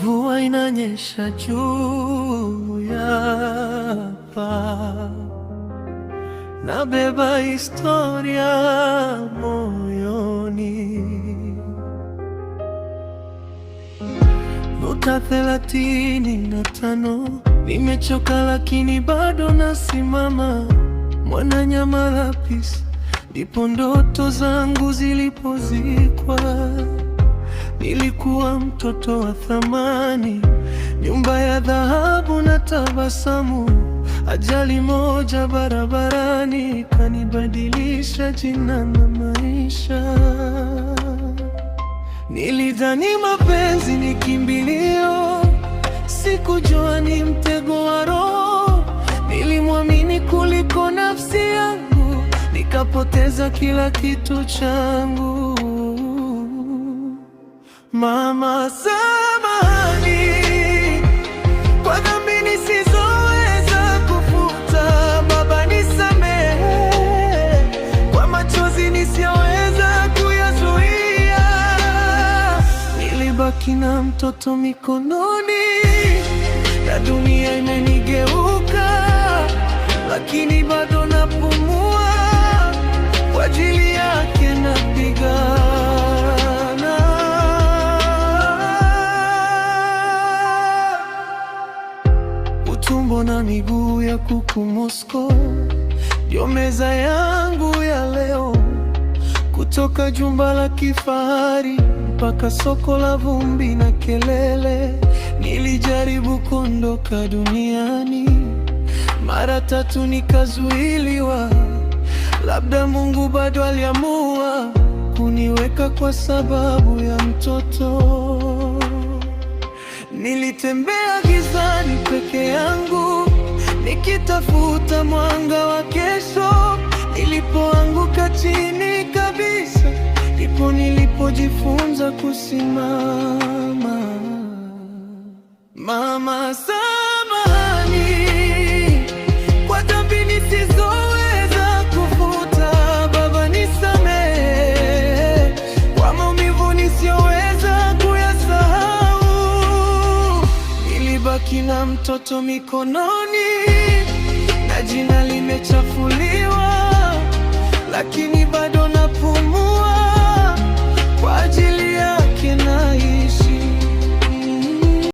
Mvua inanyesha juu ya paa, nabeba historia moyoni. Nota 35, nimechoka lakini bado nasimama. Mwananyamala Peace, ndipo ndoto zangu zilipozikwa. Nilikuwa mtoto wa thamani, nyumba ya dhahabu na tabasamu. Ajali moja barabarani kanibadilisha jina na maisha. Nilidhani mapenzi ni kimbilio, sikujua ni mtego wa roho. Nilimwamini kuliko nafsi yangu, nikapoteza kila kitu changu. Mama, samahani kwa dhambi nisizoweza kufuta. Baba, nisamehe kwa machozi nisiyoweza kuyazuia. Nilibaki na mtoto mikononi na dunia imenigeuka, lakini bado napumua kwa ajili yake, napigana. Tumbo na miguu ya kuku Moscow ndio meza yangu ya leo. Kutoka jumba la kifahari mpaka soko la vumbi na kelele. Nilijaribu kuondoka duniani mara 3 nikazuiliwa. Labda Mungu bado aliamua kuniweka kwa sababu ya mtoto. Nilitembea gizani peke yangu nikitafuta mwanga wa kesho. Nilipoanguka chini kabisa, ndipo nilipojifunza kusimama. Mama, samahani kwa dhambi nisizoweza kufuta. Baba, nisamehe kwa maumivu nisiyoweza kuyasahau. Nilibaki na mtoto mikononi na jina limechafuliwa, lakini